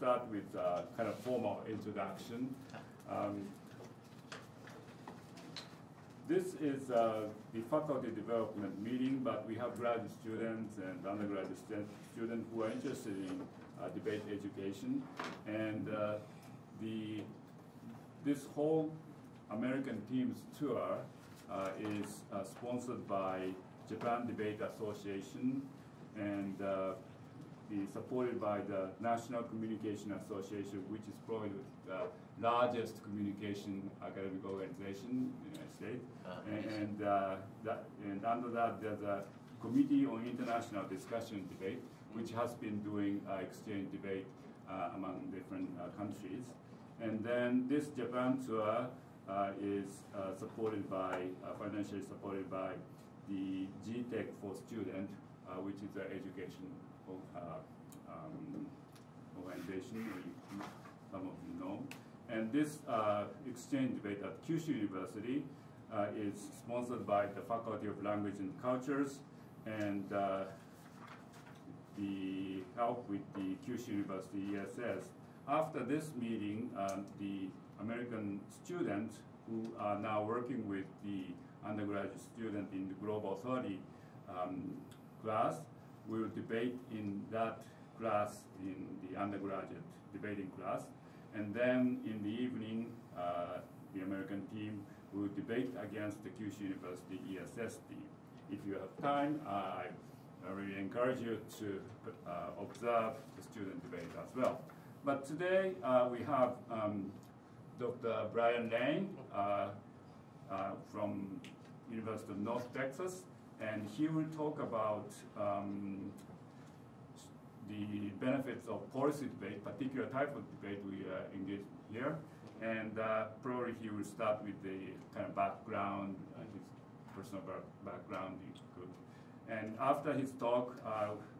start with kind of formal introduction. This is the faculty development meeting, but we have graduate students and undergraduate students who are interested in debate education. And this whole American Teams tour is sponsored by Japan Debate Association and supported by the National Communication Association, which is probably the largest communication academic organization in the United States. And under that, there's a Committee on International Discussion Debate, which has been doing exchange debate among different countries. And then this Japan tour is supported by, financially supported by the GTEC for Students, which is an education organization, some of you know. And this exchange debate at Kyushu University is sponsored by the Faculty of Language and Cultures and the help with the Kyushu University ESS. After this meeting, the American students who are now working with the undergraduate student in the Global 30 class will debate in that class, in the undergraduate debating class. And then in the evening, the American team will debate against the Kyushu University ESS team. If you have time, I really encourage you to observe the student debate as well. But today we have Dr. Brian Lain from University of North Texas, and he will talk about the benefits of policy debate, particular type of debate we engage here. And probably he will start with the kind of background, his personal background. And after his talk,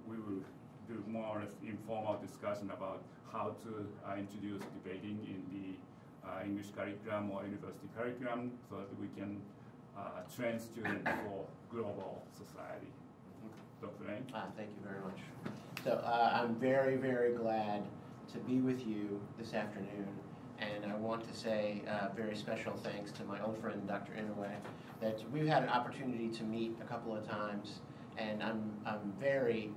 we will do more or less informal discussion about how to introduce debating in the English curriculum or university curriculum so that we can train students for global society. Dr. Lain? Thank you very much. So I'm very, very glad to be with you this afternoon, and I want to say very special thanks to my old friend, Dr. Inoue, that we've had an opportunity to meet a couple of times, and I'm very,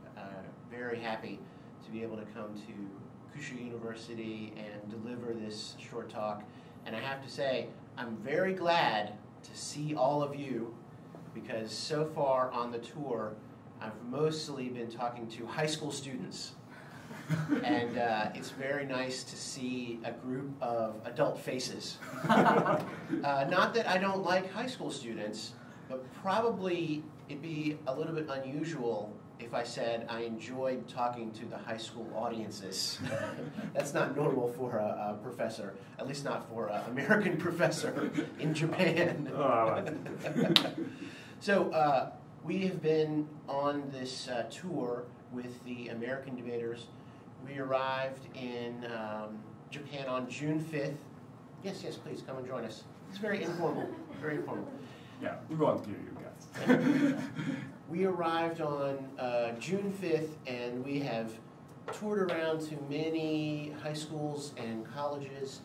very happy to be able to come to Kyushu University and deliver this short talk. And I have to say, I'm very glad to see all of you, because so far on the tour, I've mostly been talking to high school students. And it's very nice to see a group of adult faces. Not that I don't like high school students, but probably it'd be a little bit unusual if I said I enjoyed talking to the high school audiences. That's not normal for a professor, at least not for an American professor in Japan. So we have been on this tour with the American debaters. We arrived in Japan on June 5th. Yes, yes, please come and join us. It's very informal, very informal. Yeah, we want to hear you guys. We arrived on June 5th, and we have toured around to many high schools and colleges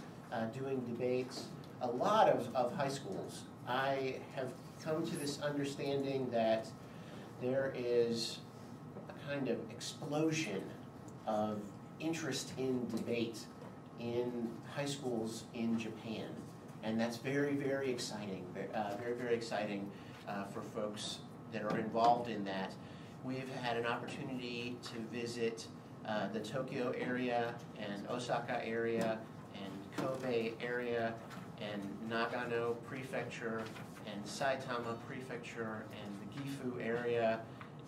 doing debates. A lot of high schools. I have come to this understanding that there is a kind of explosion of interest in debate in high schools in Japan. And that's very, very exciting, very, very exciting for folks that are involved in that. We've had an opportunity to visit the Tokyo area and Osaka area and Kobe area and Nagano Prefecture and Saitama Prefecture and the Gifu area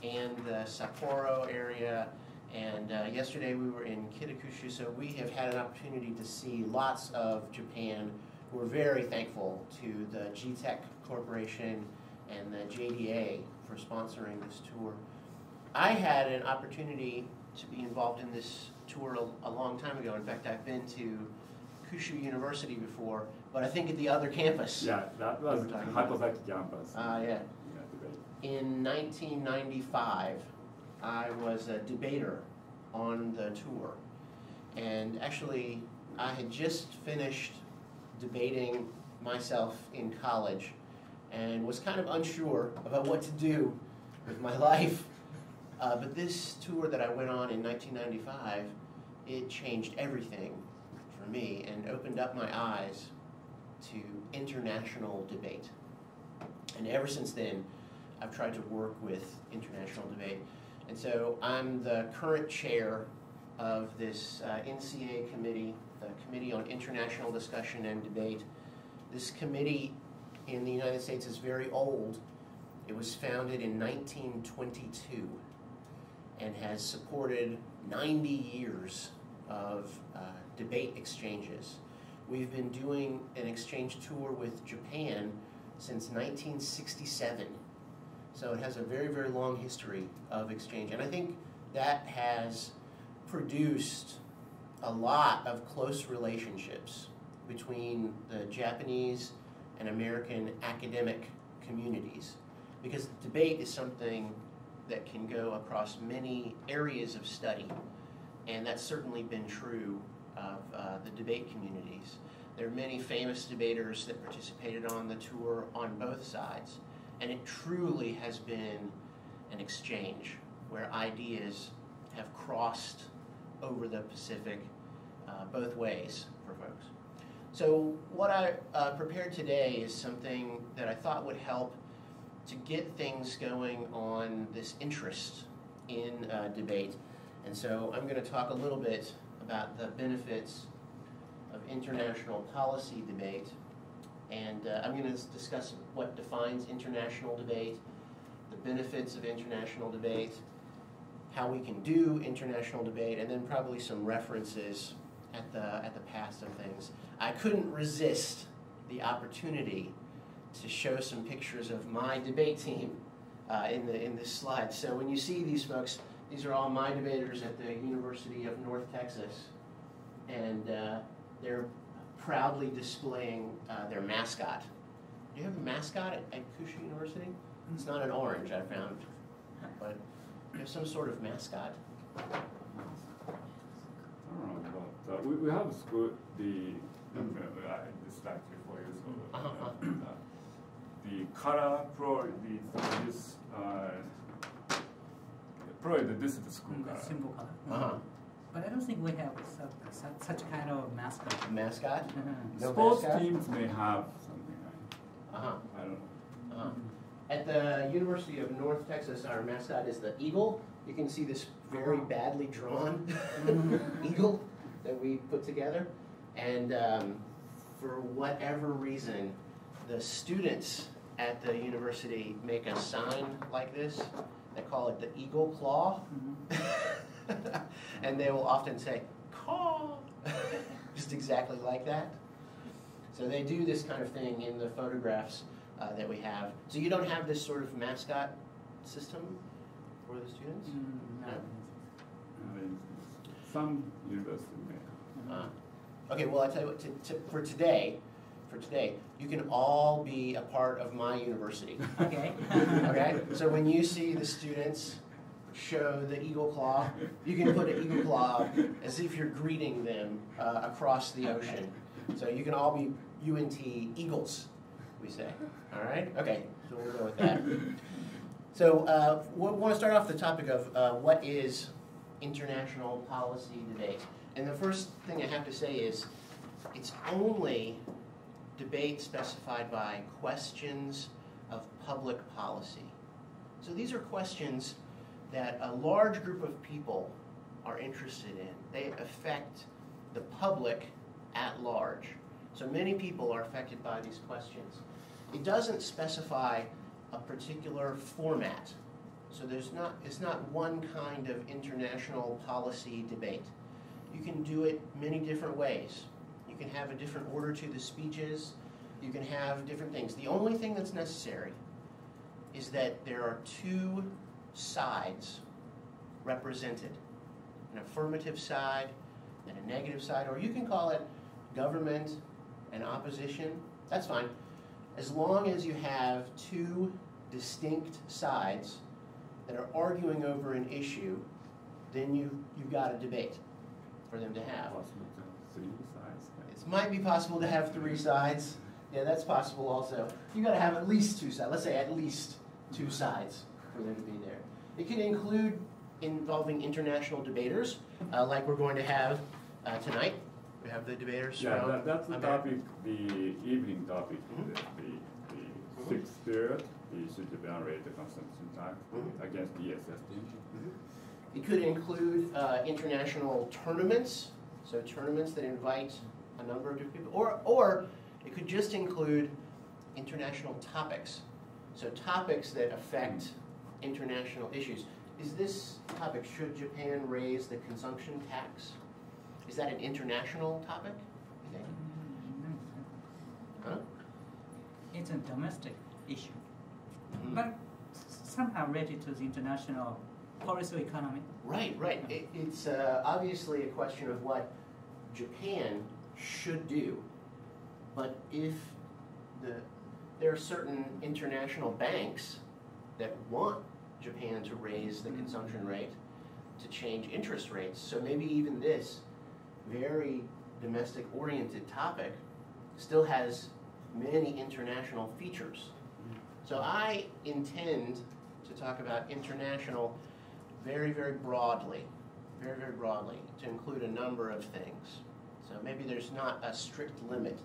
and the Sapporo area. And yesterday we were in Kitakyushu, so we have had an opportunity to see lots of Japan. We're very thankful to the GTEC Corporation and the JDA for sponsoring this tour. I had an opportunity to be involved in this tour a long time ago. In fact, I've been to Kyushu University before, but I think at the other campus. Yeah, that was Hakozaki campus. Yeah. In 1995, I was a debater on the tour. And actually, I had just finished debating myself in college and was kind of unsure about what to do with my life. But this tour that I went on in 1995, it changed everything for me and opened up my eyes to international debate. And ever since then, I've tried to work with international debate. And so I'm the current chair of this NCA committee, the Committee on International Discussion and Debate. This committee in the United States is very old. It was founded in 1922 and has supported 90 years of debate exchanges. We've been doing an exchange tour with Japan since 1967. So it has a very, very long history of exchange. And I think that has produced a lot of close relationships between the Japanese and American academic communities, because debate is something that can go across many areas of study, and that's certainly been true of the debate communities. There are many famous debaters that participated on the tour on both sides, and it truly has been an exchange where ideas have crossed over the Pacific both ways for folks. So what I prepared today is something that I thought would help to get things going on this interest in debate. And so I'm going to talk a little bit about the benefits of international policy debate. And I'm going to discuss what defines international debate, the benefits of international debate, how we can do international debate, and then probably some references at the past of things. I couldn't resist the opportunity to show some pictures of my debate team in this slide. So when you see these folks, these are all my debaters at the University of North Texas, and they're proudly displaying their mascot. Do you have a mascot at Kyushu University? It's not an orange, I found, but you have some sort of mascot. I don't know, but we have school, this is actually for you, so the color pro, this is the school color. Symbol color. But I don't think we have such kind of mascot. Mascot? No Sports mascot? teams may have something like that. I don't know. At the University of North Texas, our mascot is the eagle. You can see this very badly drawn eagle that we put together. And for whatever reason, the students at the university make a sign like this. They call it the eagle claw. And they will often say, caw, just exactly like that. So they do this kind of thing in the photographs that we have. So you don't have this sort of mascot system for the students? No. Some universities may have. Okay, well, I tell you what, for today, you can all be a part of my university. Okay. Okay? So when you see the students show the eagle claw, you can put an eagle claw as if you're greeting them across the ocean. So you can all be UNT Eagles, we say. All right? Okay, so we'll go with that. So we want to start off the topic of what is international policy debate. And the first thing I have to say is it's only debate specified by questions of public policy. So these are questions that a large group of people are interested in. They affect the public at large. So many people are affected by these questions. It doesn't specify a particular format. So it's not one kind of international policy debate. You can do it many different ways. You can have a different order to the speeches. You can have different things. The only thing that's necessary is that there are two sides represented, an affirmative side and a negative side, or you can call it government and opposition. That's fine. As long as you have two distinct sides that are arguing over an issue, then you've got a debate. for them to have. Possible to have 3 sides. It might be possible to have 3 sides. Yeah, that's possible also. You got to have at least 2 sides. Let's say at least 2 sides for them to be there. It can include involving international debaters, like we're going to have tonight. We have the debaters. Yeah, that's the America. topic, the evening topic, the 6th period, should Japan raise the consumption tax against the ESS. It could include international tournaments, so tournaments that invite a number of different people, or it could just include international topics, so topics that affect international issues. Is this topic, should Japan raise the consumption tax? Is that an international topic, you think? Huh? It's a domestic issue, but somehow related to the international policy economy. Right. It's obviously a question of what Japan should do, but if there are certain international banks that want Japan to raise the consumption rate, to change interest rates, so maybe even this very domestic-oriented topic still has many international features. So I intend to talk about international very, very broadly, to include a number of things. So maybe there's not a strict limit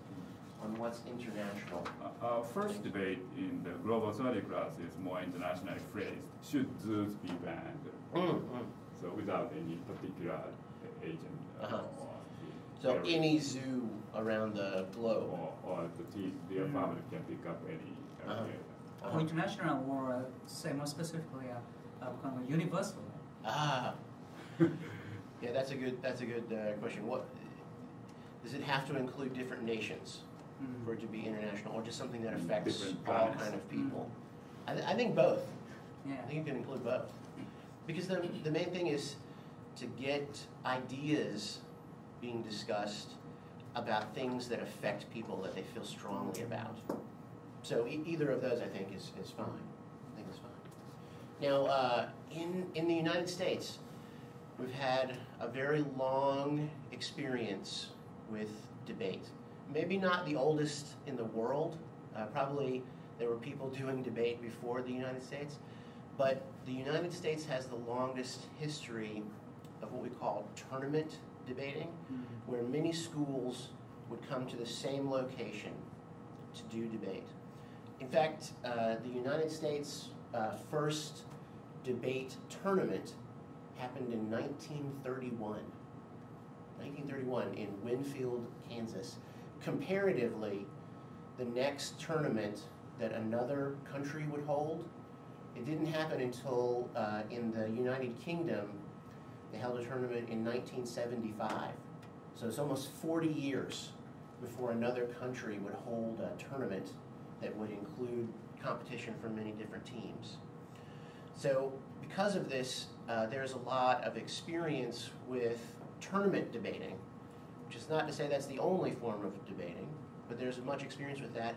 on what's international. Our first debate in the Global 30 class is more internationally phrased. Should zoos be banned? So without any particular agent. So any zoo around the globe. Or the family can pick up any. Or international, or say more specifically, kind of universal. Yeah, that's a good question. What does it have to include? Different nations for it to be international, or just something that affects all kind of people? I think both. Yeah. I think you can include both, because the main thing is to get ideas being discussed about things that affect people that they feel strongly about. So either of those, I think, is fine. I think it's fine. Now, in the United States, we've had a very long experience with debate. Maybe not the oldest in the world. Probably there were people doing debate before the United States. But the United States has the longest history of what we call tournament debating, where many schools would come to the same location to do debate. In fact, the United States' first debate tournament happened in 1931. 1931 in Winfield, Kansas. Comparatively, the next tournament that another country would hold, it didn't happen until in the United Kingdom. They held a tournament in 1975. So it's almost 40 years before another country would hold a tournament that would include competition from many different teams. So because of this, there's a lot of experience with tournament debating, which is not to say that's the only form of debating, but there's much experience with that.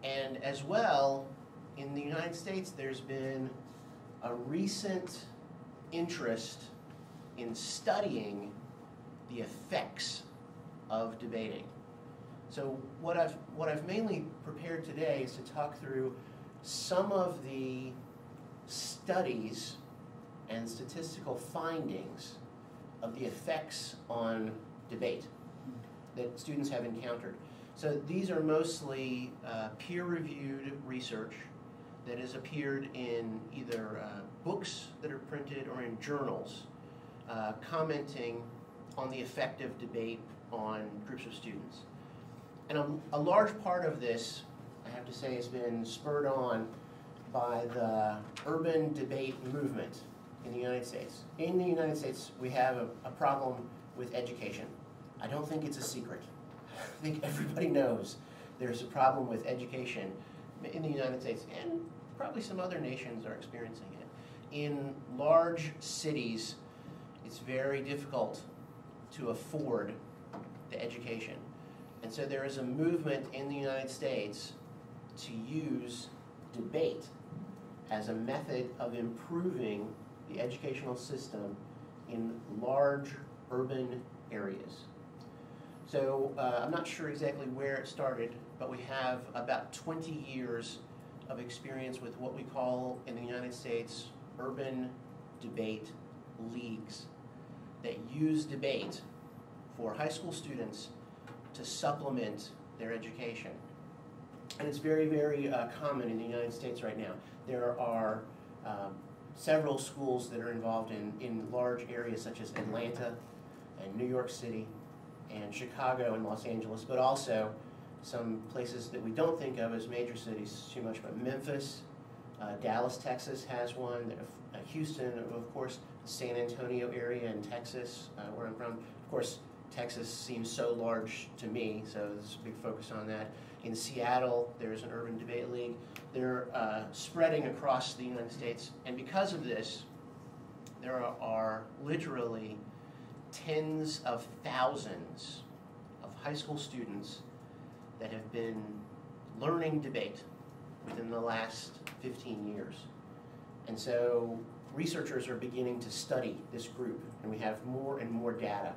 And as well, in the United States, there's been a recent interest in studying the effects of debating. So what I've mainly prepared today is to talk through some of the studies and statistical findings of the effects on debate that students have encountered. So these are mostly peer-reviewed research that has appeared in either books that are printed or in journals commenting on the effect of debate on groups of students. And a large part of this, I have to say, has been spurred on by the urban debate movement in the United States. In the United States, we have a problem with education. I don't think it's a secret. I think everybody knows there's a problem with education in the United States, and probably some other nations are experiencing it. In large cities, it's very difficult to afford the education. And so there is a movement in the United States to use debate as a method of improving the educational system in large urban areas. So I'm not sure exactly where it started, but we have about 20 years of experience with what we call in the United States urban debate leagues that use debate for high school students to supplement their education. And it's very, very common in the United States right now. There are several schools that are involved in large areas such as Atlanta and New York City and Chicago and Los Angeles, but also some places that we don't think of as major cities too much, but Memphis, Dallas, Texas has one, Houston, of course, San Antonio area in Texas, where I'm from. Of course, Texas seems so large to me, so there's a big focus on that. In Seattle, there's an urban debate league. They're spreading across the United States, and because of this, there are literally tens of thousands of high school students that have been learning debate within the last 15 years. And so researchers are beginning to study this group, and we have more and more data.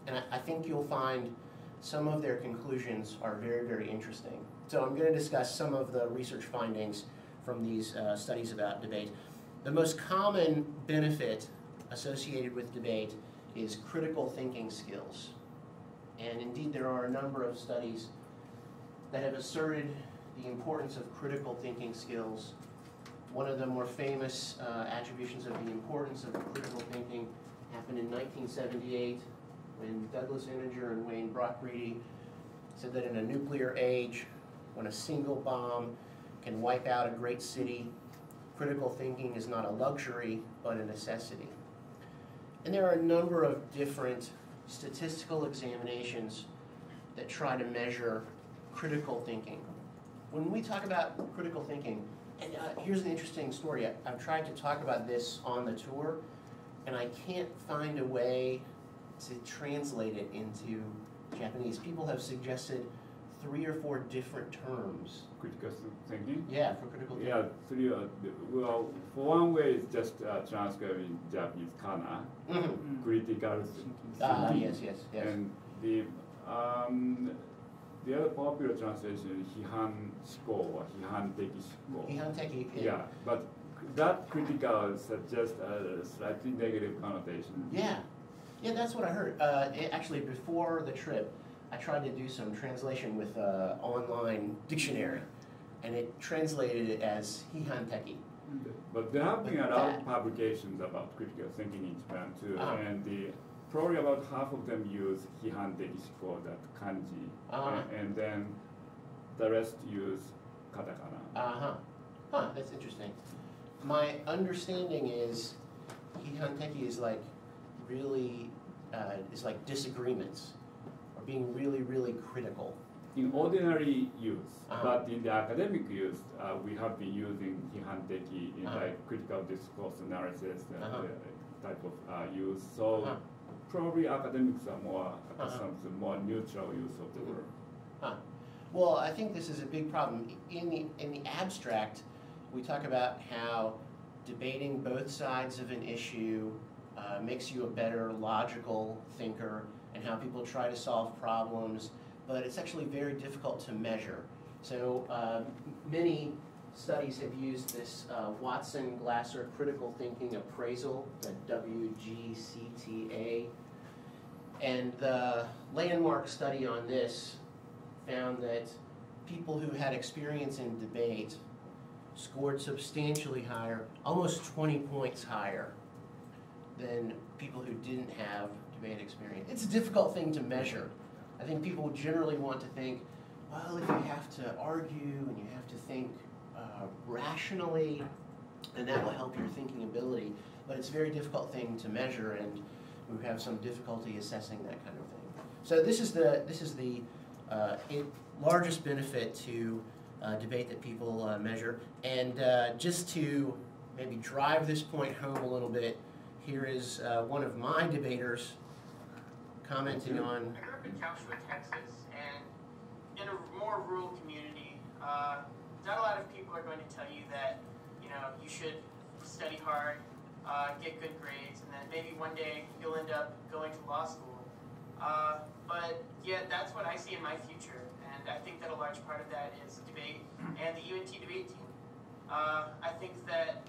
And I think you'll find some of their conclusions are very, very interesting. So I'm going to discuss some of the research findings from these studies about debate. The most common benefit associated with debate is critical thinking skills. And indeed, there are a number of studies that have asserted the importance of critical thinking skills. One of the more famous attributions of the importance of critical thinking happened in 1978 when Douglas Eminger and Wayne Brock-Reedy said that in a nuclear age, when a single bomb can wipe out a great city, critical thinking is not a luxury, but a necessity. And there are a number of different statistical examinations that try to measure critical thinking. When we talk about critical thinking, and here's an interesting story. I've tried to talk about this on the tour, and I can't find a way to translate it into Japanese. People have suggested 3 or 4 different terms. Critical thinking? Yeah, for critical thinking. Yeah, 3. Well, for one way, it's just transcribed in Japanese kana, critical thinking. Yes. And the other popular translation is hihan shiko or hihanteki shiko. Hihanteki. Yeah, but that critical suggests a slightly negative connotation. Yeah, that's what I heard. Actually, before the trip, I tried to do some translation with an online dictionary, and it translated it as hihanteki. But there have been a lot of publications about critical thinking in Japan too, and probably about half of them use hihanteki shiko, that kanji, and then the rest use katakana. That's interesting. My understanding is hihanteki is like really, is like disagreements, or being really, really critical. In ordinary use, but in the academic use, we have been using hihanteki in like critical discourse analysis type of use. So probably academics are more accustomed to more neutral use of the word. Well, I think this is a big problem. In the abstract, we talk about how debating both sides of an issue makes you a better logical thinker, and how people try to solve problems, but it's actually very difficult to measure. So many studies have used this Watson-Glasser critical thinking appraisal, the WGCTA, and the landmark study on this found that people who had experience in debate scored substantially higher, almost 20 points higher than people who didn't have debate experience. It's a difficult thing to measure. I think people generally want to think, well, if you have to argue and you have to think rationally, and that will help your thinking ability, but it's a very difficult thing to measure, and we have some difficulty assessing that kind of thing. So this is the largest benefit to debate that people measure. And just to maybe drive this point home a little bit, here is one of my debaters commenting on. I grew up in Joshua, Texas, and in a more rural community, not a lot of people are going to tell you that you should study hard, get good grades, and then maybe one day you'll end up going to law school. But yeah, that's what I see in my future, and I think that a large part of that is debate and the UNT debate team. I think that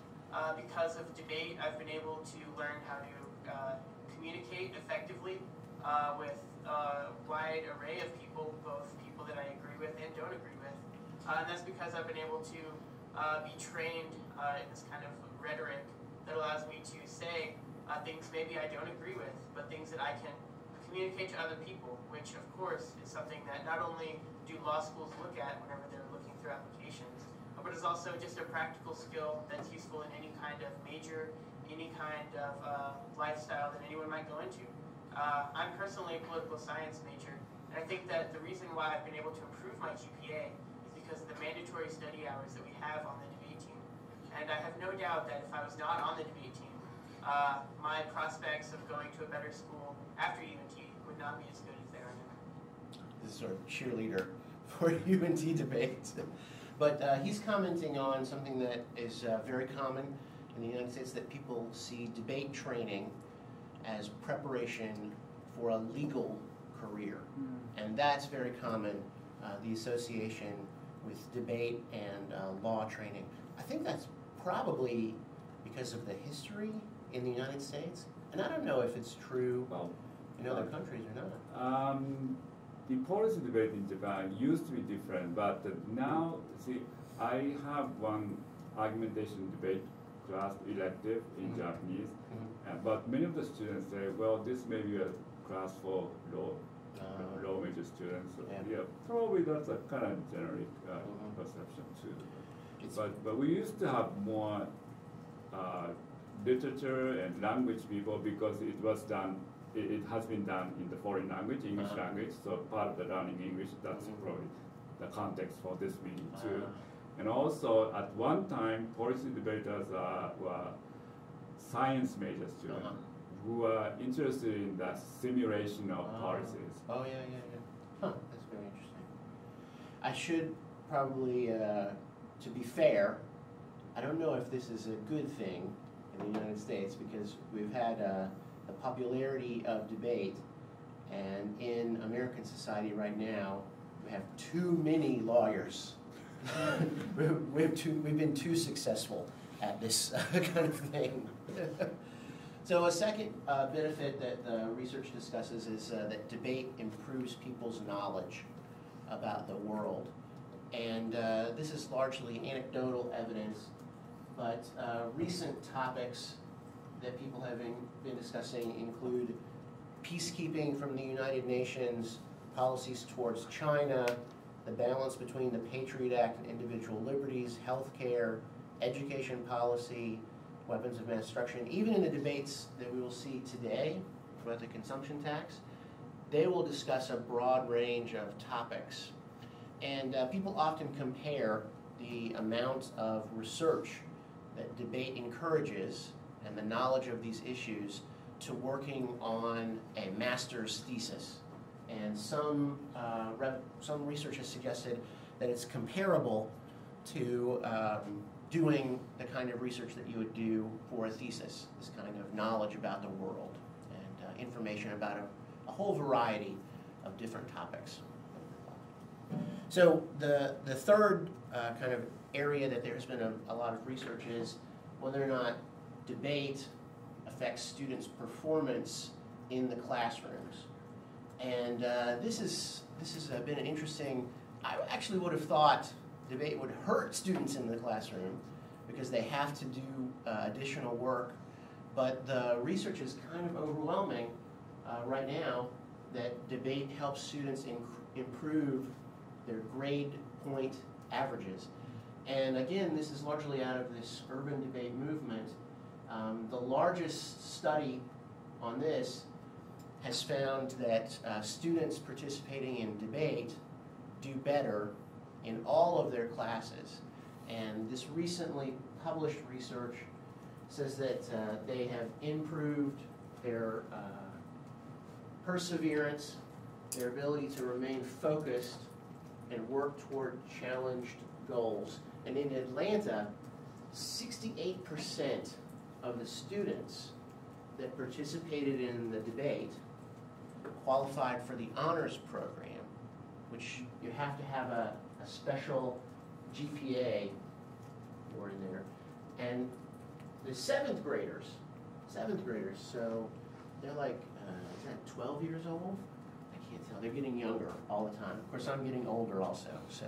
because of debate, I've been able to learn how to communicate effectively with a wide array of people, both people that I agree with and don't agree with. And that's because I've been able to be trained in this kind of rhetoric that allows me to say things maybe I don't agree with, but things that I can communicate to other people, which of course is something that not only do law schools look at whenever they're looking through applications, but it's also just a practical skill that's useful in any kind of major, any kind of lifestyle that anyone might go into. I'm personally a political science major, and I think that the reason why I've been able to improve my GPA is because of the mandatory study hours that we have on the debate team. And I have no doubt that if I was not on the debate team, my prospects of going to a better school after UNT would not be as good as they are now. This is sort of cheerleader for UNT debates. But he's commenting on something that is very common in the United States, that people see debate training as preparation for a legal career. And that's very common, the association with debate and law training. I think that's probably because of the history in the United States. And I don't know if it's true in other countries or not. The policy debate in Japan used to be different, but now, see, I have one argumentation debate class elective in Japanese, but many of the students say, well, this may be a class for law major students. So yeah, probably that's a kind of generic perception too. But we used to have more literature and language people because it was done. It has been done in the foreign language, English language. So part of the learning English. That's probably the context for this meeting too. And also, at one time, policy debaters were science major students who were interested in the simulation of policies. Oh, yeah. Huh, that's very interesting. I should probably, to be fair, I don't know if this is a good thing in the United States, because we've had the popularity of debate, and in American society right now, we have too many lawyers. We've been too successful at this kind of thing. So a second benefit that the research discusses is that debate improves people's knowledge about the world. And this is largely anecdotal evidence, but recent topics that people have been discussing include peacekeeping from the United Nations, policies towards China, the balance between the Patriot Act and individual liberties, healthcare, education policy, weapons of mass destruction. Even in the debates that we will see today about the consumption tax, they will discuss a broad range of topics. And people often compare the amount of research that debate encourages and the knowledge of these issues to working on a master's thesis. And some research has suggested that it's comparable to doing the kind of research that you would do for a thesis, this kind of knowledge about the world and information about a whole variety of different topics. So the third kind of area that there's been a lot of research is whether or not debate affects students' performance in the classrooms. And this has been an interesting, I actually would have thought debate would hurt students in the classroom because they have to do additional work. But the research is kind of overwhelming right now that debate helps students improve their grade point averages. And again, this is largely out of this urban debate movement. The largest study on this has found that students participating in debate do better in all of their classes. And this recently published research says that they have improved their perseverance, their ability to remain focused and work toward challenged goals. And in Atlanta, 68% of the students that participated in the debate qualified for the honors program, which you have to have a special GPA for in there. And the seventh graders, so they're like, is that 12 years old? I can't tell. They're getting younger all the time. Of course, I'm getting older also, so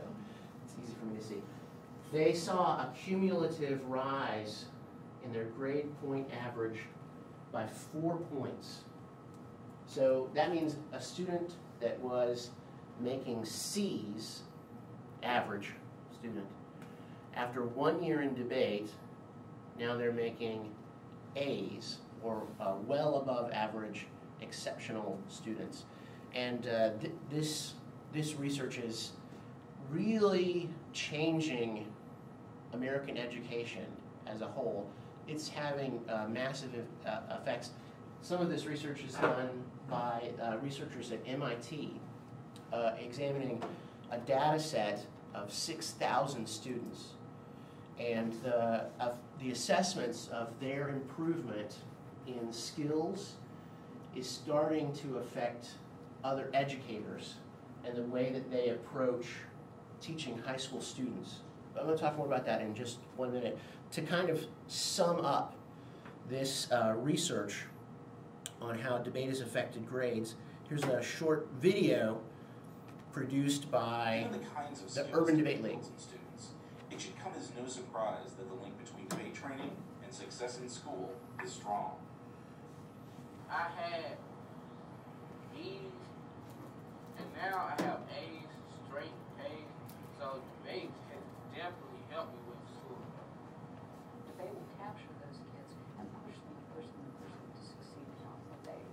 it's easy for me to see. They saw a cumulative rise in their grade point average by 4 points. So that means a student that was making C's, average student, after 1 year in debate, now they're making A's, or well above average exceptional students. And this research is really changing American education as a whole. It's having massive effects. Some of this research is done by researchers at MIT, examining a data set of 6,000 students. And the assessments of their improvement in skills is starting to affect other educators and the way that they approach teaching high school students. I'm going to talk more about that in just 1 minute. To kind of sum up this research on how debate has affected grades, here's a short video produced by the Urban Debate League. It should come as no surprise that the link between debate training and success in school is strong. I had E's, and now I have A's, straight A's, so debate has definitely helped me with school. Debate will capture those kids and push them to succeed beyond what they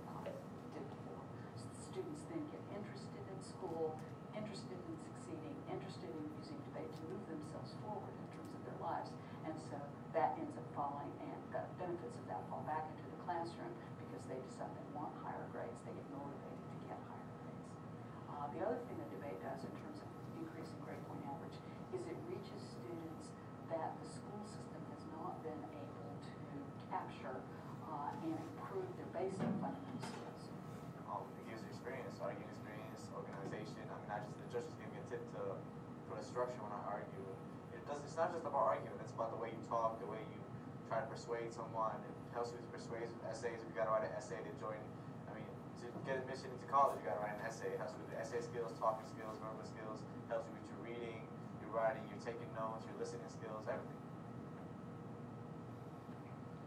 did before. So the students then get interested in school, interested in succeeding, interested in using debate to move themselves forward in terms of their lives. And so that ends up falling, and the benefits of that fall back into the classroom because they decide they want higher grades. They get motivated to get higher grades. The other thing that debate does in terms of increasing grade point average is it reaches students that the school system has not been able to capture and improve their basic fundamental skills. It gives you experience, arguing experience, organization. I mean, the judge just gave me a tip for the structure when I argue. It's not just about arguing, it's about the way you talk, the way you try to persuade someone. It helps you with persuasive essays. If you gotta write an essay to join, to get admission into college, you gotta write an essay. It helps you with the essay skills, talking skills, verbal skills, helps you with your reading, your writing, your taking notes, your listening skills, everything.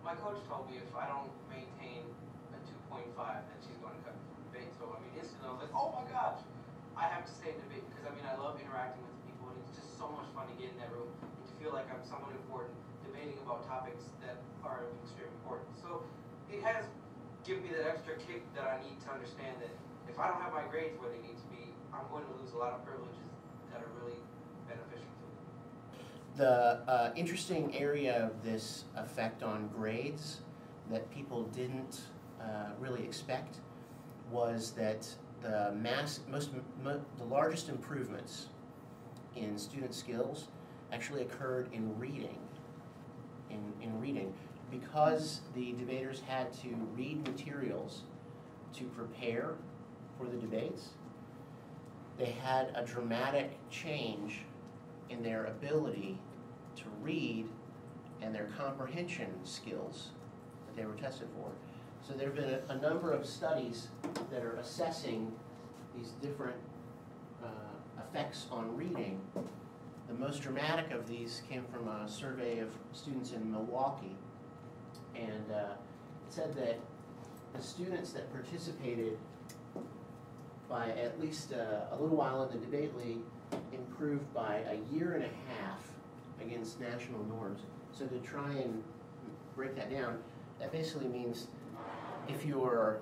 My coach told me if I don't maintain a 2.5, then she's going to cut me from debate. So, instantly I was like, oh my gosh, I have to stay in debate because, I love interacting with people, and it's just so much fun to get in that room and to feel like I'm someone important, debating about topics that are extremely important. So, it has given me that extra kick that I need to understand that if I don't have my grades where they need to be, I'm going to lose a lot of privileges that are really beneficial to me. The interesting area of this effect on grades that people didn't really expect was that the largest improvements in student skills actually occurred in reading. In reading, because the debaters had to read materials to prepare for the debates, they had a dramatic change in their ability to read and their comprehension skills that they were tested for. So there have been a number of studies that are assessing these different effects on reading. The most dramatic of these came from a survey of students in Milwaukee, and it said that the students that participated by at least a little while in the debate league improved by 1.5 years against national norms. So to try and break that down, that basically means if you're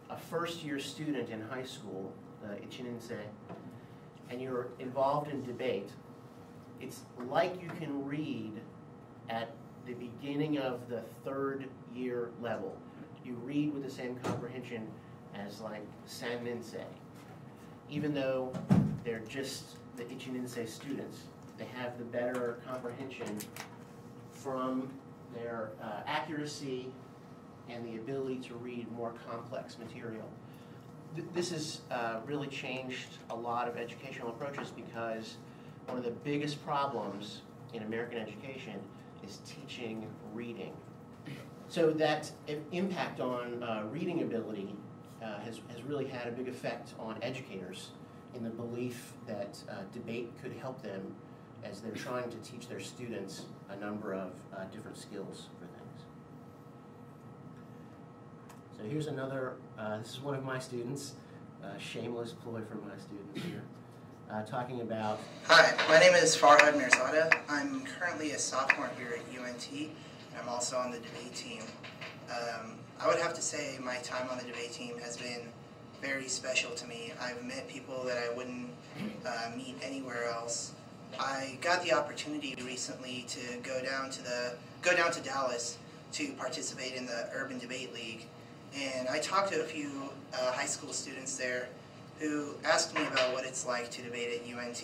a first-year student in high school, Ichininse, and you're involved in debate, it's like you can read at the beginning of the 3rd year level. You read with the same comprehension as like Sanninse. Even though they're just the Ichininse students, they have the better comprehension from their accuracy and the ability to read more complex material. this has really changed a lot of educational approaches, because one of the biggest problems in American education is teaching reading. So that impact on reading ability has really had a big effect on educators, in the belief that debate could help them as they're trying to teach their students a number of different skills for things. So here's another, this is one of my students, shameless ploy from my students here, talking about... Hi, my name is Farhad Mirzada. I'm currently a sophomore here at UNT, and I'm also on the debate team. I would have to say my time on the debate team has been very special to me. I've met people that I wouldn't meet anywhere else. I got the opportunity recently to go down to Dallas to participate in the Urban Debate League, and I talked to a few high school students there who asked me about what it's like to debate at UNT.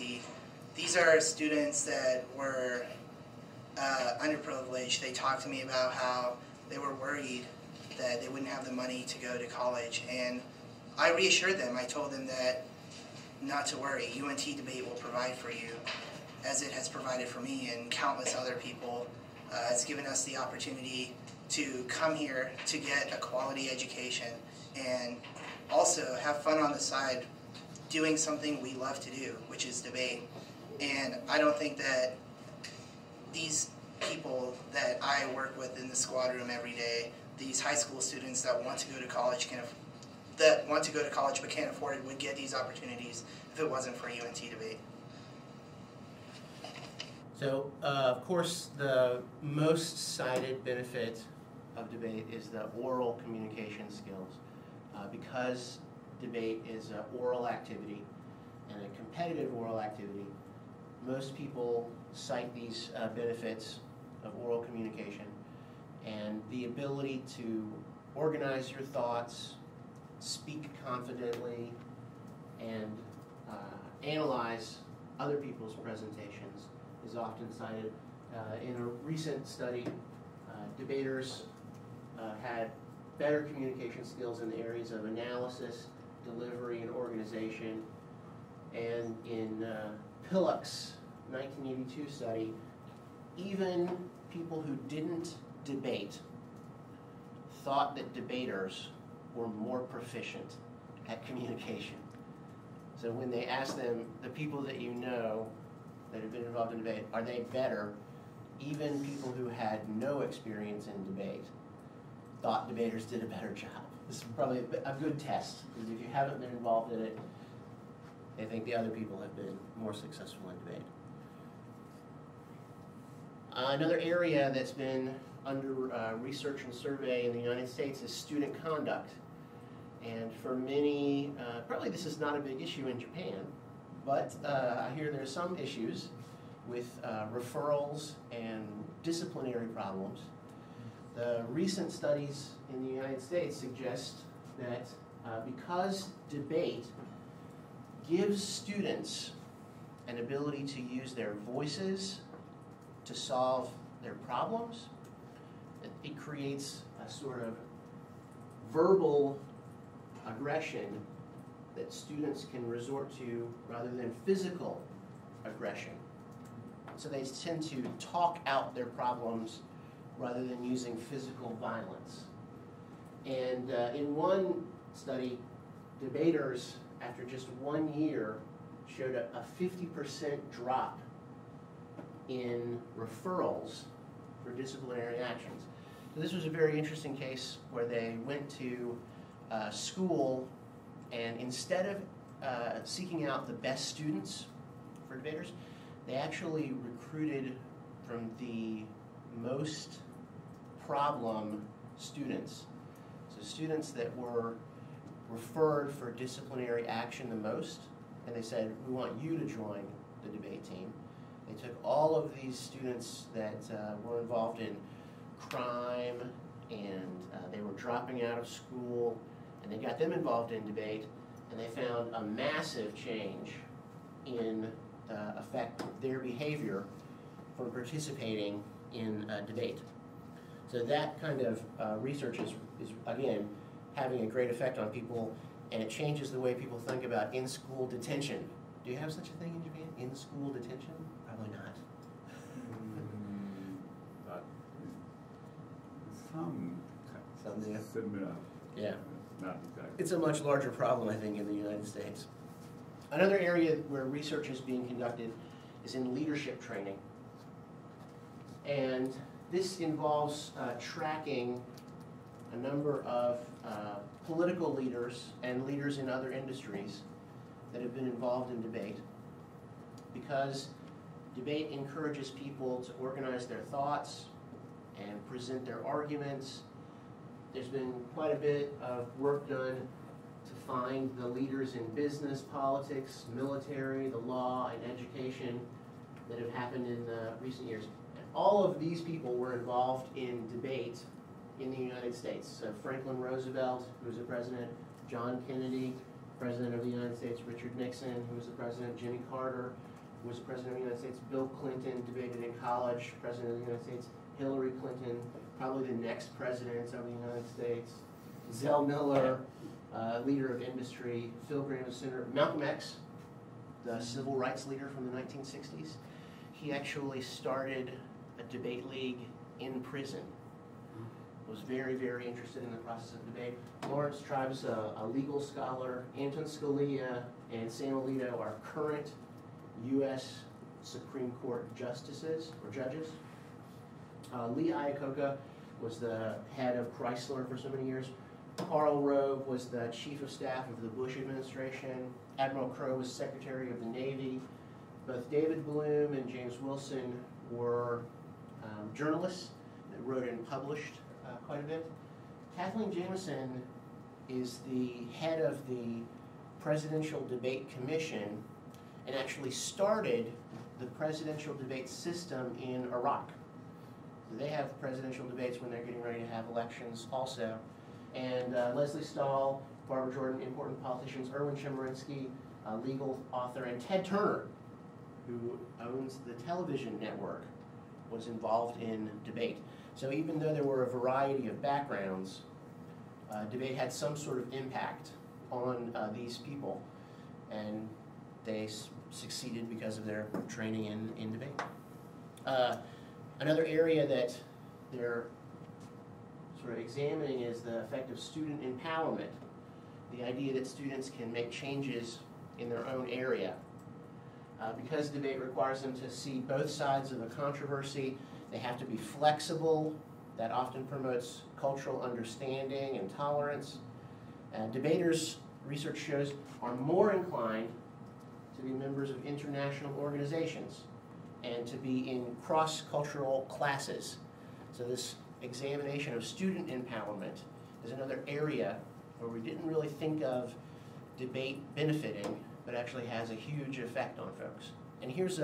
These are students that were underprivileged. They talked to me about how they were worried that they wouldn't have the money to go to college, and I reassured them. I told them that not to worry, UNT Debate will provide for you, as it has provided for me and countless other people. It's given us the opportunity to come here to get a quality education and also have fun on the side doing something we love to do, which is debate. And I don't think that these people that I work with in the squad room every day, these high school students that want to go to college but can't afford it, would get these opportunities if it wasn't for UNT Debate. So, of course, the most cited benefit of debate is the oral communication skills. Because debate is an oral activity and a competitive oral activity, most people cite these benefits of oral communication and the ability to organize your thoughts, speak confidently, and analyze other people's presentations is often cited. In a recent study, debaters had better communication skills in the areas of analysis, delivery, and organization. And in Pillock's 1982 study, even people who didn't debate thought that debaters were more proficient at communication. So when they asked them, the people that you know that have been involved in debate, are they better? Even people who had no experience in debate thought debaters did a better job. This is probably a good test, because if you haven't been involved in it, they think the other people have been more successful in debate. Another area that's been under research and survey in the United States is student conduct. And for many, probably this is not a big issue in Japan, but I hear there's some issues with referrals and disciplinary problems. The recent studies in the United States suggest that because debate gives students an ability to use their voices to solve their problems, it creates a sort of verbal aggression that students can resort to rather than physical aggression. So they tend to talk out their problems rather than using physical violence. And in one study, debaters, after just 1 year, showed a 50% drop in referrals for disciplinary actions. So this was a very interesting case where they went to school, and instead of seeking out the best students for debaters, they actually recruited from the most problem students. So students that were referred for disciplinary action the most, and they said, we want you to join the debate team. They took all of these students that were involved in crime, and they were dropping out of school, and they got them involved in debate, and they found a massive change in affect their behavior from participating in debate. So that kind of research is, again, having a great effect on people, and it changes the way people think about in-school detention. Do you have such a thing in Japan? In-school detention? Probably not. But some Yeah. similar. Yeah. Not exactly. It's a much larger problem, I think, in the United States. Another area where research is being conducted is in leadership training. And this involves tracking a number of political leaders and leaders in other industries that have been involved in debate, because debate encourages people to organize their thoughts and present their arguments. There's been quite a bit of work done to find the leaders in business, politics, military, the law, and education that have happened in recent years. And all of these people were involved in debate in the United States. So Franklin Roosevelt, who was the president, John Kennedy, president of the United States, Richard Nixon, who was the president, Jimmy Carter, who was the president of the United States, Bill Clinton, debated in college, president of the United States, Hillary Clinton, probably the next president of the United States, Zell Miller, leader of industry, Phil Gramm, senator, Malcolm X, the civil rights leader from the 1960s. He actually started a debate league in prison. Was very, very interested in the process of debate. Lawrence Tribe's a legal scholar. Anton Scalia and Sam Alito are current U.S. Supreme Court justices or judges. Lee Iacocca was the head of Chrysler for so many years. Karl Rove was the chief of staff of the Bush administration. Admiral Crowe was Secretary of the Navy. Both David Bloom and James Wilson were journalists that wrote and published quite a bit. Kathleen Jamison is the head of the Presidential Debate Commission and actually started the presidential debate system in Iraq. So they have presidential debates when they're getting ready to have elections also. And Leslie Stahl, Barbara Jordan, important politicians, Erwin Chemerinsky, a legal author, and Ted Turner, who owns the television network, was involved in debate. So even though there were a variety of backgrounds, debate had some sort of impact on these people, and they succeeded because of their training in debate. Another area that they're sort of examining is the effect of student empowerment, the idea that students can make changes in their own area. Because debate requires them to see both sides of a controversy, they have to be flexible. That often promotes cultural understanding and tolerance. Debaters, research shows, are more inclined to be members of international organizations and to be in cross-cultural classes. So this examination of student empowerment is another area where we didn't really think of debate benefiting, but actually has a huge effect on folks. And here's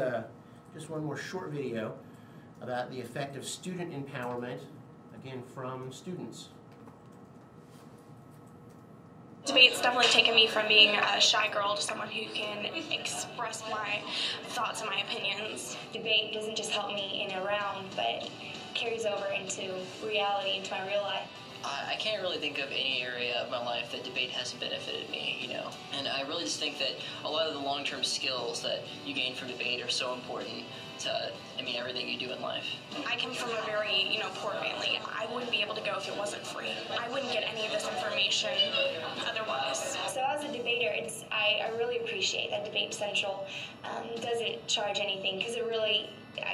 just one more short video about the effect of student empowerment, again from students. Debate's definitely taken me from being a shy girl to someone who can express my thoughts and my opinions. Debate doesn't just help me in a round, but carries over into reality, into my real life. I can't really think of any area of my life that debate hasn't benefited me, you know. And I really just think that a lot of the long-term skills that you gain from debate are so important to, everything you do in life. I come from a very, poor family. I wouldn't be able to go if it wasn't free. I wouldn't get any of this information otherwise. So as a debater, I really appreciate that Debate Central doesn't charge anything, because it really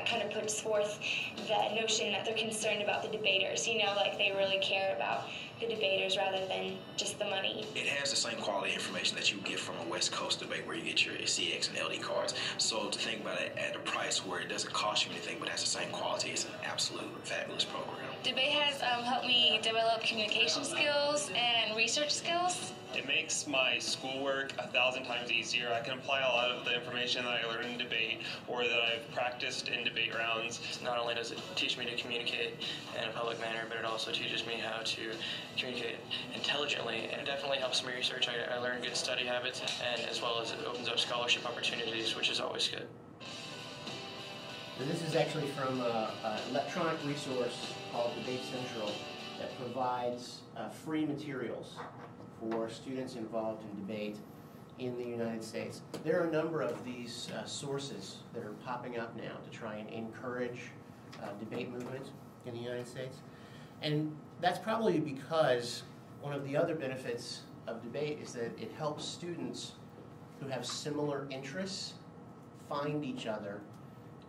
kind of puts forth the notion that they're concerned about the debaters, like they really care about the debaters rather than just the money. It has the same quality information that you get from a West Coast debate where you get your CX and LD cards. So to think about it at a price where it doesn't cost you anything but has the same quality, it's an absolute fabulous program. Debate has helped me develop communication skills and research skills. It makes my schoolwork 1,000 times easier. I can apply a lot of the information that I learned in debate or that I've practiced in debate rounds. Not only does it teach me to communicate in a public manner, but it also teaches me how to communicate intelligently. And it definitely helps me research. I learn good study habits, and as well as it opens up scholarship opportunities, which is always good. And this is actually from an electronic resource called Debate Central that provides free materials for students involved in debate in the United States. There are a number of these sources that are popping up now to try and encourage debate movement in the United States. And that's probably because one of the other benefits of debate is that it helps students who have similar interests find each other,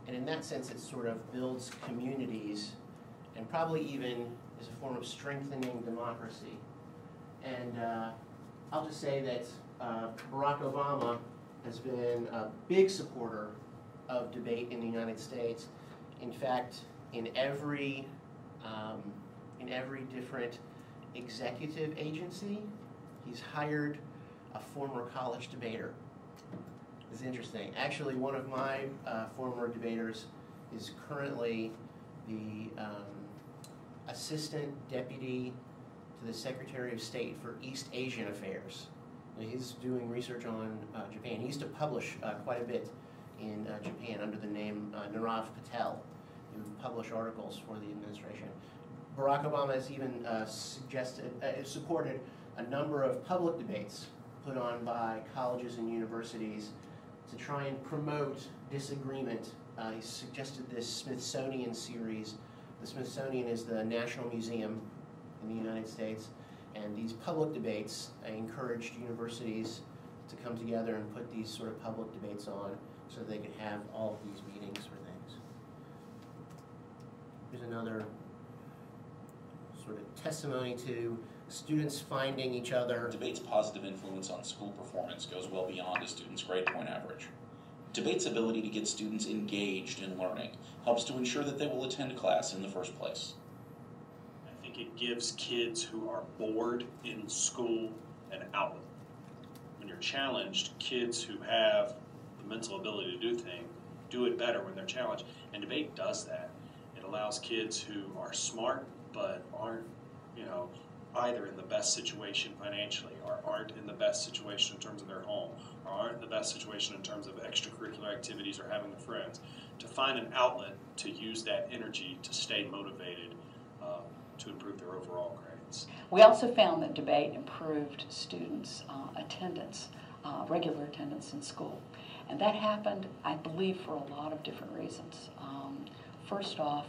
and in that sense it sort of builds communities and probably even is a form of strengthening democracy. And I'll just say that Barack Obama has been a big supporter of debate in the United States. In fact, in every different executive agency, he's hired a former college debater. It's interesting. Actually, one of my former debaters is currently the Assistant Deputy to the Secretary of State for East Asian Affairs. He's doing research on Japan. He used to publish quite a bit in Japan under the name Narav Patel. He would publish articles for the administration. Barack Obama has even supported a number of public debates put on by colleges and universities to try and promote disagreement. He suggested this Smithsonian series. The Smithsonian is the National Museum in the United States, and these public debates encouraged universities to come together and put these sort of public debates on so they could have all of these meetings for things. Here's another sort of testimony to students finding each other. Debate's positive influence on school performance goes well beyond a student's grade point average. Debate's ability to get students engaged in learning helps to ensure that they will attend class in the first place. I think it gives kids who are bored in school an outlet. When you're challenged, kids who have the mental ability to do things do it better when they're challenged, and debate does that. It allows kids who are smart but aren't, either in the best situation financially, or aren't in the best situation in terms of their home, or aren't in the best situation in terms of extracurricular activities or having friends, to find an outlet to use that energy to stay motivated to improve their overall grades. We also found that debate improved students' attendance, regular attendance in school. And that happened, I believe, for a lot of different reasons. First off,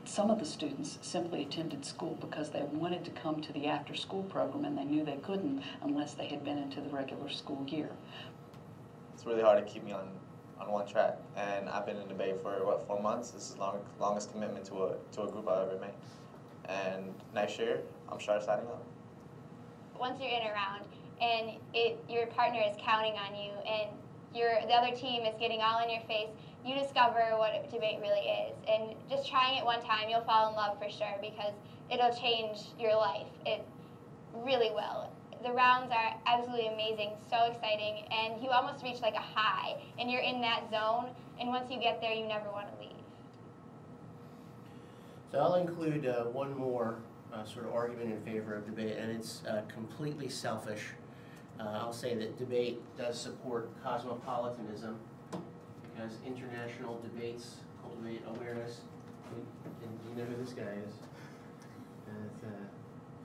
some of the students simply attended school because they wanted to come to the after-school program, and they knew they couldn't unless they had been into the regular school year. It's really hard to keep me on one track, and I've been in debate for, 4 months? This is the longest commitment to a group I've ever made. And next year, I'm starting signing up. Once you're in a round and your partner is counting on you and the other team is getting all in your face, you discover what debate really is. And just trying it one time, you'll fall in love for sure because it'll change your life. It really will. The rounds are absolutely amazing, so exciting, and you almost reach like a high, and you're in that zone, and once you get there, you never want to leave. So I'll include one more sort of argument in favor of debate, and it's completely selfish. I'll say that debate does support cosmopolitanism because international debates cultivate awareness. And you know who this guy is?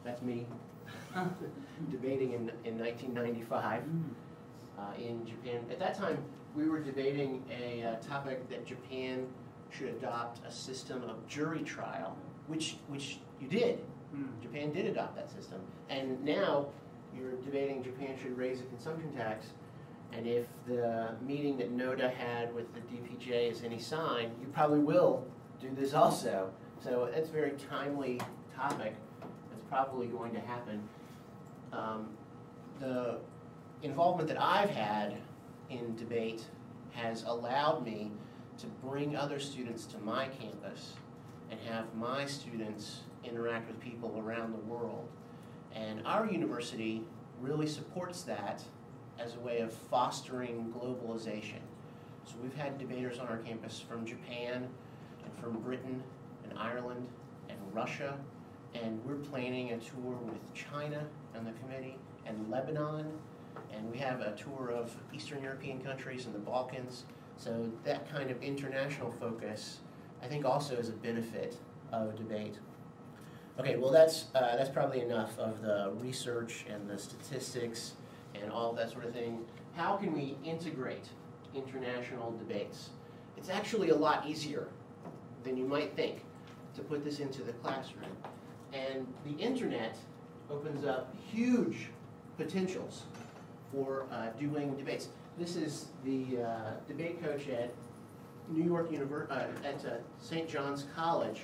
That's me. Debating in 1995 in Japan. At that time, we were debating a topic that Japan should adopt a system of jury trial, which you did. Japan did adopt that system. And now you're debating Japan should raise a consumption tax, and if the meeting that NODA had with the DPJ is any sign, you probably will do this also. So it's a very timely topic. It's probably going to happen. The involvement that I've had in debate has allowed me to bring other students to my campus and have my students interact with people around the world. And our university really supports that as a way of fostering globalization. So we've had debaters on our campus from Japan and from Britain and Ireland and Russia, and we're planning a tour with China on the committee and Lebanon, and we have a tour of Eastern European countries and the Balkans. So that kind of international focus, I think, also is a benefit of debate. Okay, well that's probably enough of the research and the statistics and all that sort of thing. How can we integrate international debates? It's actually a lot easier than you might think to put this into the classroom. And the internet opens up huge potentials for doing debates. This is the debate coach at St. John's College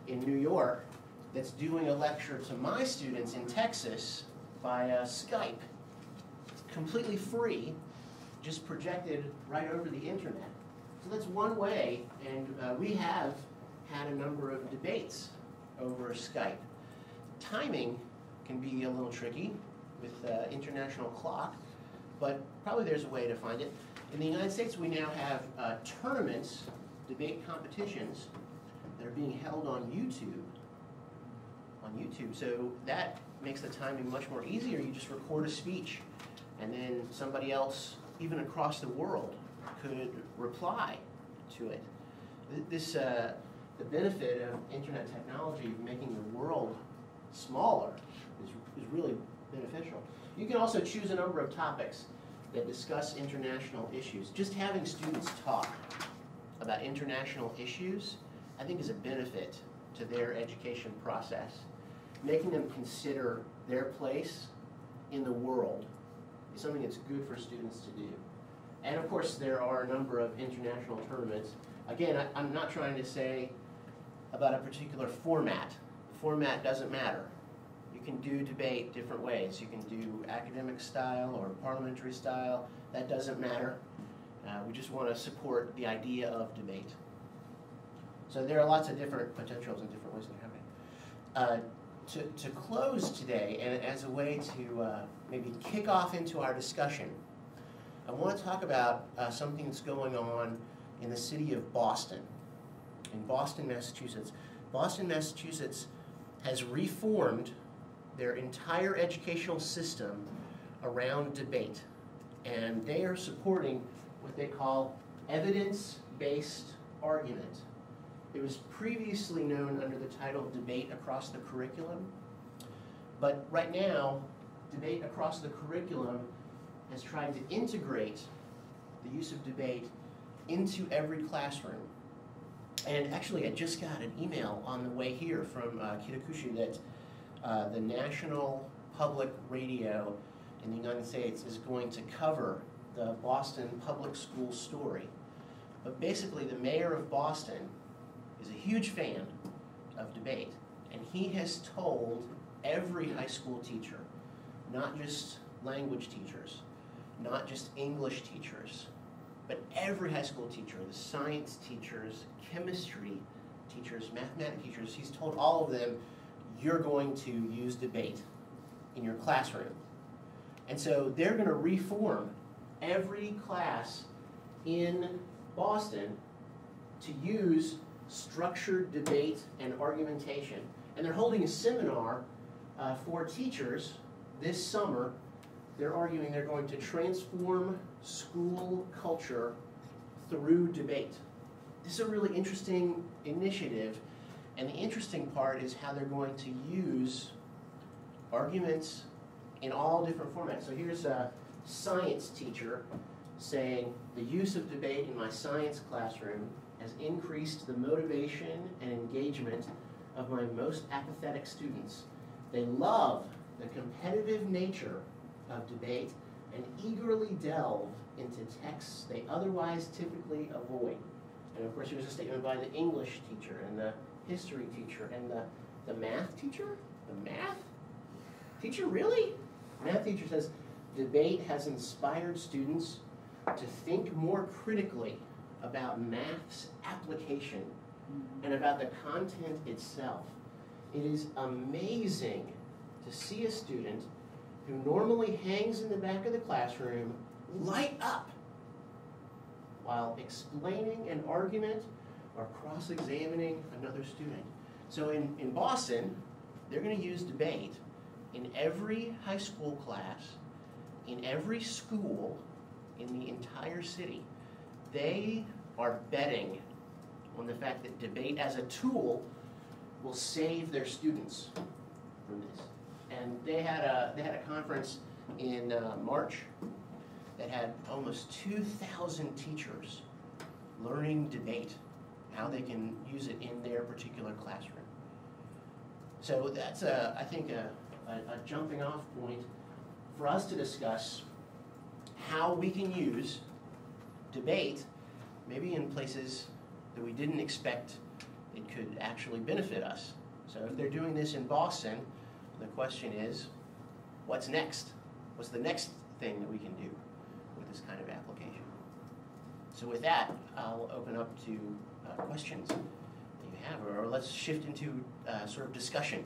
in New York that's doing a lecture to my students in Texas via Skype. It's completely free, just projected right over the internet. So that's one way, and we have had a number of debates over Skype. Timing can be a little tricky with international clock, but probably there's a way to find it. In the United States, we now have tournaments, debate competitions, that are being held on YouTube. So that makes the timing much more easier. You just record a speech, and then somebody else, even across the world, could reply to it. The benefit of internet technology making the world smaller is really beneficial. You can also choose a number of topics that discuss international issues. Just having students talk about international issues, I think, is a benefit to their education process. Making them consider their place in the world is something that's good for students to do. And of course, there are a number of international tournaments. Again, I'm not trying to say about a particular format. The format doesn't matter. You can do debate different ways. You can do academic style or parliamentary style. That doesn't matter. We just want to support the idea of debate. So there are lots of different potentials and different ways of having it. To close today, and as a way to maybe kick off into our discussion, I want to talk about something that's going on in the city of Boston, in Boston, Massachusetts. Boston, Massachusetts has reformed their entire educational system around debate, and they are supporting what they call evidence-based argument. It was previously known under the title Debate Across the Curriculum, but right now, Debate Across the Curriculum has tried to integrate the use of debate into every classroom. And actually, I just got an email on the way here from Kitakushi that the National Public Radio in the United States is going to cover the Boston Public School story. But basically, the mayor of Boston is a huge fan of debate, and he has told every high school teacher, not just language teachers, not just English teachers, but every high school teacher, the science teachers, chemistry teachers, mathematics teachers, he's told all of them, you're going to use debate in your classroom. And so they're going to reform every class in Boston to use structured debate and argumentation. And they're holding a seminar for teachers this summer. They're arguing they're going to transform school culture through debate. This is a really interesting initiative, and the interesting part is how they're going to use arguments in all different formats. So here's a science teacher saying, the use of debate in my science classroom has increased the motivation and engagement of my most apathetic students. They love the competitive nature of debate and eagerly delve into texts they otherwise typically avoid. And of course, here's a statement by the English teacher and the history teacher and the math teacher. The math teacher, really? Math teacher says, debate has inspired students to think more critically about math's application and about the content itself. It is amazing to see a student who normally hangs in the back of the classroom light up while explaining an argument or cross-examining another student. So in Boston, they're going to use debate in every high school class, in every school, in the entire city. They are betting on the fact that debate as a tool will save their students from this. And they had a conference in March that had almost 2,000 teachers learning debate, how they can use it in their particular classroom. So that's, I think, a jumping off point for us to discuss how we can use debate maybe in places that we didn't expect it could actually benefit us. So if they're doing this in Boston, the question is, what's next? What's the next thing that we can do with this kind of application? So with that, I'll open up to questions that you have, or let's shift into sort of discussion.